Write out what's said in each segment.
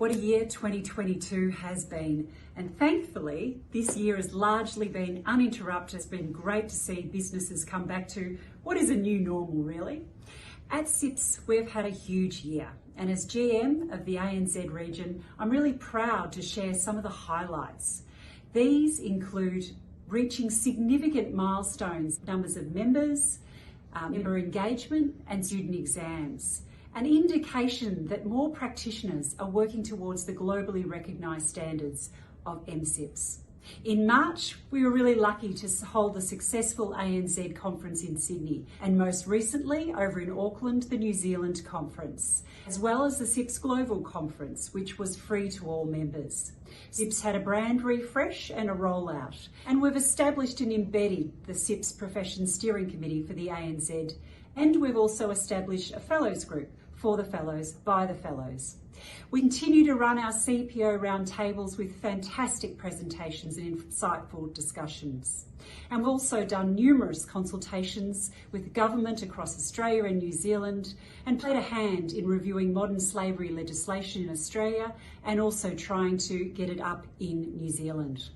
What a year 2022 has been, and thankfully this year has largely been uninterrupted. It's been great to see businesses come back to what is a new normal, really. At CIPS, we've had a huge year, and as GM of the ANZ region, I'm really proud to share some of the highlights. These include reaching significant milestones, numbers of members, member engagement and student exams, an indication that more practitioners are working towards the globally recognised standards of MCIPS. In March, we were really lucky to hold a successful ANZ conference in Sydney, and most recently over in Auckland, the New Zealand conference, as well as the CIPS Global Conference, which was free to all members. CIPS had a brand refresh and a rollout, and we've established and embedded the CIPS Profession Steering Committee for the ANZ, and we've also established a Fellows Group for the Fellows by the Fellows. We continue to run our CPO roundtables with fantastic presentations and insightful discussions. And we've also done numerous consultations with government across Australia and New Zealand, and played a hand in reviewing modern slavery legislation in Australia and also trying to get it up in New Zealand.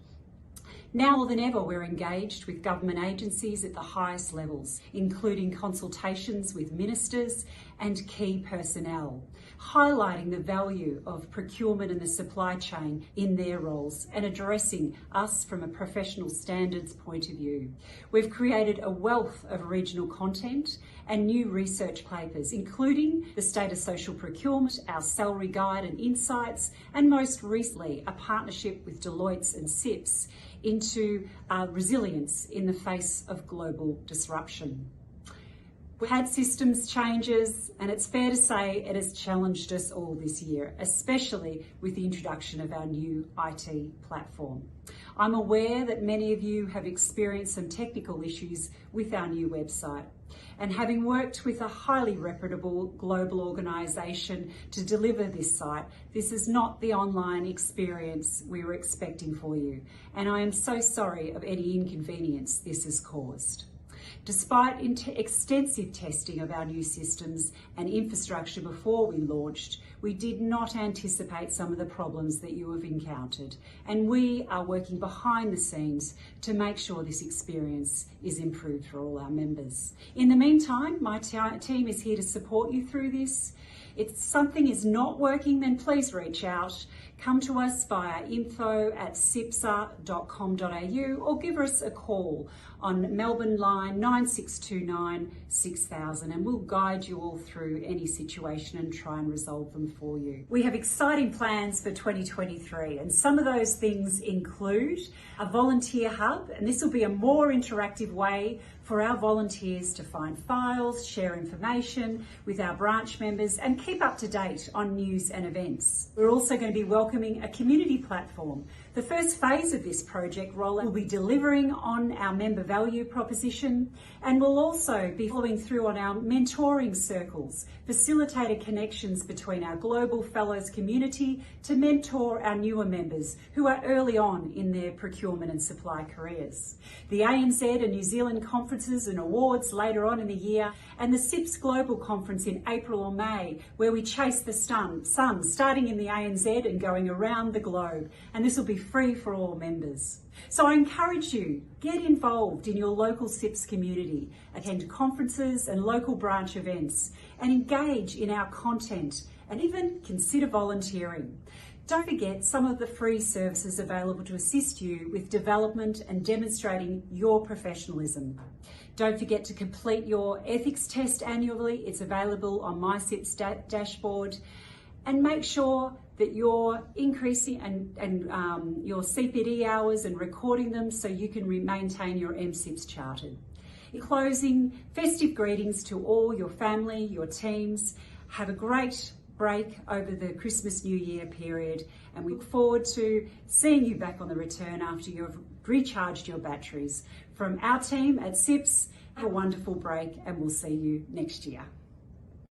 Now more than ever, we're engaged with government agencies at the highest levels, including consultations with ministers and key personnel, highlighting the value of procurement and the supply chain in their roles and addressing us from a professional standards point of view. We've created a wealth of regional content and new research papers, including the State of Social Procurement, our salary guide and insights, and most recently, a partnership with Deloitte and CIPS into resilience in the face of global disruption. We've had systems changes, and it's fair to say it has challenged us all this year, especially with the introduction of our new IT platform. I'm aware that many of you have experienced some technical issues with our new website, and having worked with a highly reputable global organisation to deliver this site, this is not the online experience we were expecting for you, and I am so sorry of any inconvenience this has caused. Despite extensive testing of our new systems and infrastructure before we launched, we did not anticipate some of the problems that you have encountered, and we are working behind the scenes to make sure this experience is improved for all our members. In the meantime, my team is here to support you through this. If something is not working, then please reach out. Come to us via info@cipsa.com.au or give us a call on Melbourne line 9629 6000, and we'll guide you all through any situation and try and resolve them for you. We have exciting plans for 2023, and some of those things include a volunteer hub, and this will be a more interactive way for our volunteers to find files, share information with our branch members, and keep up to date on news and events. We're also going to be welcoming a community platform. The first phase of this project rollout will be delivering on our member value proposition, and we'll also be following through on our mentoring circles, facilitated connections between our global fellows community to mentor our newer members who are early on in their procurement and supply careers. The ANZ and New Zealand conferences and awards later on in the year, and the CIPS Global Conference in April or May, where we chase the sun, starting in the ANZ and going around the globe, and this will be free for all members. So I encourage you, get involved in your local CIPS community, attend conferences and local branch events, and engage in our content, and even consider volunteering. Don't forget some of the free services available to assist you with development and demonstrating your professionalism. Don't forget to complete your ethics test annually. It's available on my CIPS dashboard. And make sure that you're increasing your CPD hours and recording them so you can maintain your MCIPS chartered. In closing, festive greetings to all your family, your teams. Have a great break over the Christmas New Year period, and we look forward to seeing you back on the return after you've recharged your batteries. From our team at CIPS, have a wonderful break, and we'll see you next year.